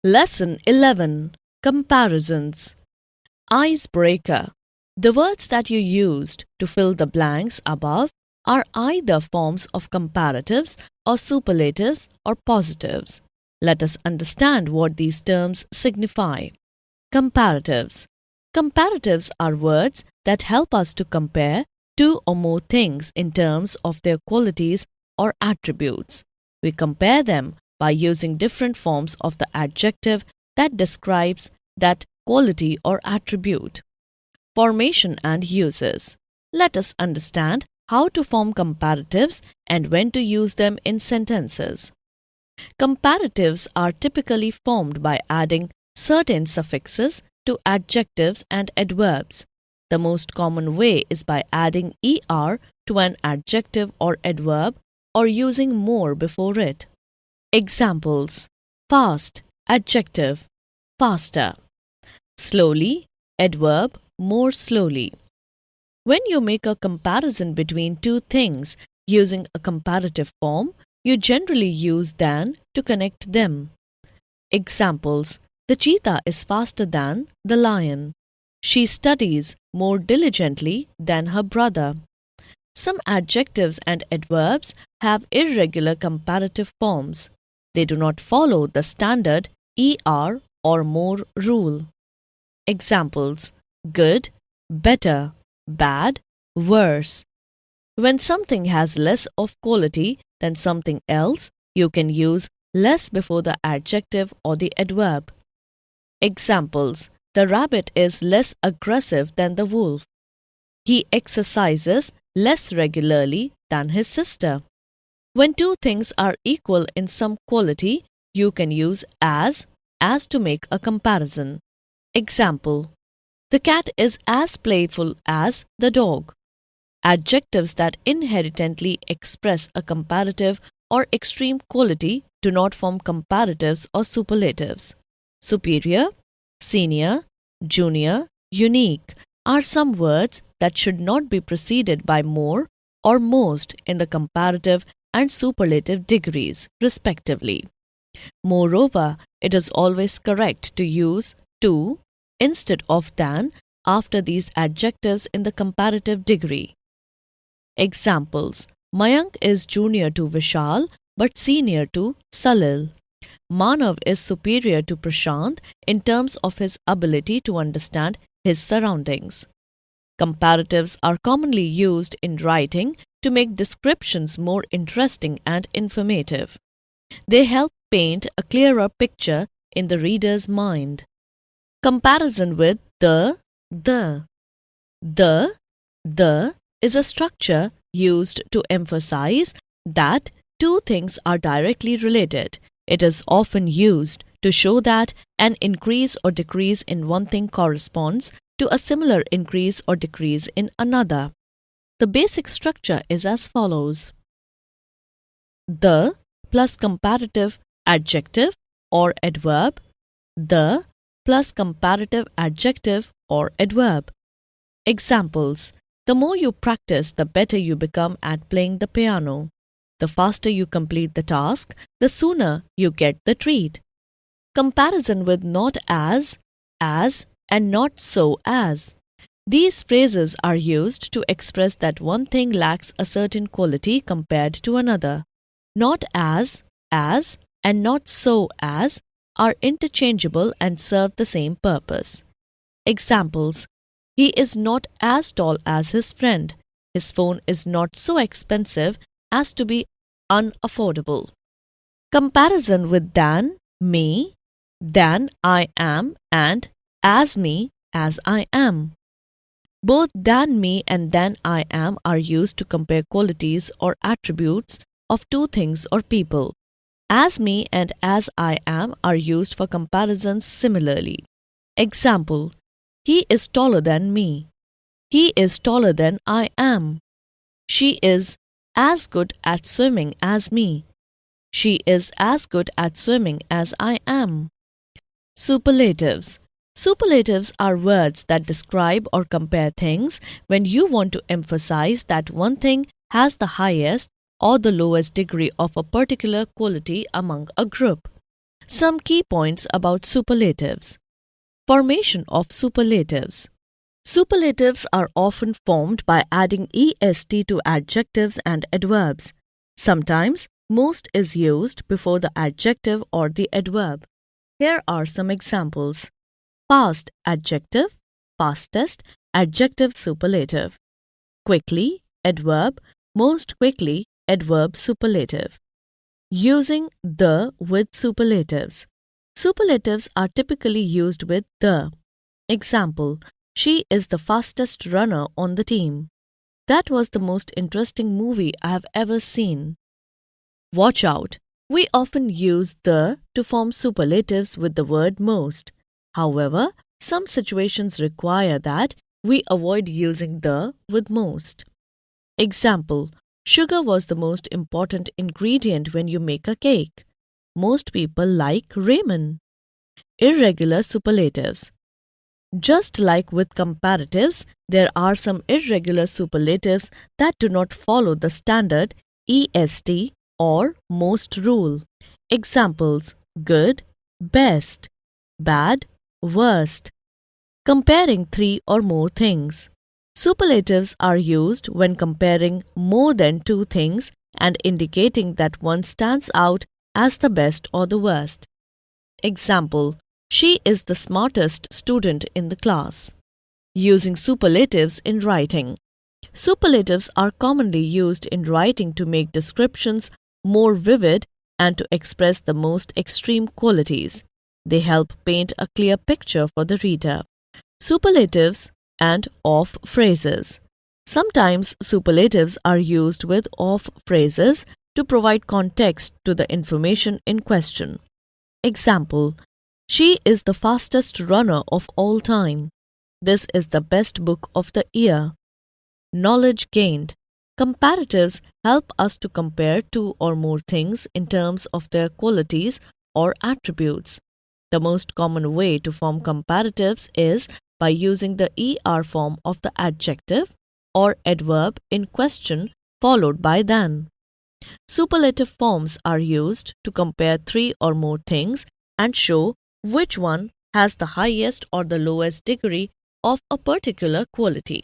Lesson 11. Comparisons. Icebreaker. The words that you used to fill the blanks above are either forms of comparatives or superlatives or positives. Let us understand what these terms signify. Comparatives. Comparatives are words that help us to compare two or more things in terms of their qualities or attributes. We compare them by using different forms of the adjective that describes that quality or attribute. Formation and uses. Let us understand how to form comparatives and when to use them in sentences. Comparatives are typically formed by adding certain suffixes to adjectives and adverbs. The most common way is by adding er to an adjective or adverb or using more before it. Examples: fast, adjective, faster. Slowly, adverb, more slowly. When you make a comparison between two things using a comparative form, you generally use than to connect them. Examples: the cheetah is faster than the lion. She studies more diligently than her brother. Some adjectives and adverbs have irregular comparative forms. They do not follow the standard er or more rule. Examples: good, better, bad, worse. When something has less of quality than something else, you can use less before the adjective or the adverb. Examples: the rabbit is less aggressive than the wolf. He exercises less regularly than his sister. When two things are equal in some quality, you can use as to make a comparison. Example: the cat is as playful as the dog. Adjectives that inherently express a comparative or extreme quality do not form comparatives or superlatives. Superior, senior, junior, unique are some words that should not be preceded by more or most in the comparative and superlative degrees, respectively. Moreover, it is always correct to use to instead of than after these adjectives in the comparative degree. Examples: Mayank is junior to Vishal but senior to Salil. Manav is superior to Prashant in terms of his ability to understand his surroundings. Comparatives are commonly used in writing to make descriptions more interesting and informative. They help paint a clearer picture in the reader's mind. Comparison with the. The is a structure used to emphasize that two things are directly related. It is often used to show that an increase or decrease in one thing corresponds to a similar increase or decrease in another. The basic structure is as follows: the plus comparative adjective or adverb, the plus comparative adjective or adverb. Examples: the more you practice, the better you become at playing the piano. The faster you complete the task, the sooner you get the treat. Comparison with not as, and not so as. These phrases are used to express that one thing lacks a certain quality compared to another. Not as, and not so as are interchangeable and serve the same purpose. Examples: he is not as tall as his friend. His phone is not so expensive as to be unaffordable. Comparison with than, me, than I am, and as me, as I am. Both than me and than I am are used to compare qualities or attributes of two things or people. As me and as I am are used for comparisons similarly. Example: he is taller than me. He is taller than I am. She is as good at swimming as me. She is as good at swimming as I am. Superlatives. Superlatives are words that describe or compare things when you want to emphasize that one thing has the highest or the lowest degree of a particular quality among a group. Some key points about superlatives. Formation of superlatives. Superlatives are often formed by adding est to adjectives and adverbs. Sometimes most is used before the adjective or the adverb. Here are some examples. Past adjective, fastest, adjective superlative. Quickly, adverb, most quickly, adverb superlative. Using the with superlatives. Superlatives are typically used with the. Example, she is the fastest runner on the team. That was the most interesting movie I have ever seen. Watch out. We often use the to form superlatives with the word most. However, some situations require that we avoid using the with most. Example, sugar was the most important ingredient when you make a cake. Most people like ramen. Irregular superlatives. Just like with comparatives, there are some irregular superlatives that do not follow the standard est or most rule. Examples: good, best, bad, worst. Comparing three or more things. Superlatives are used when comparing more than two things and indicating that one stands out as the best or the worst. Example: she is the smartest student in the class. Using superlatives in writing. Superlatives are commonly used in writing to make descriptions more vivid and to express the most extreme qualities. They help paint a clear picture for the reader. Superlatives and of phrases. Sometimes superlatives are used with of phrases to provide context to the information in question. Example: she is the fastest runner of all time. This is the best book of the year. Knowledge gained. Comparatives help us to compare two or more things in terms of their qualities or attributes. The most common way to form comparatives is by using the er form of the adjective or adverb in question followed by than. Superlative forms are used to compare three or more things and show which one has the highest or the lowest degree of a particular quality.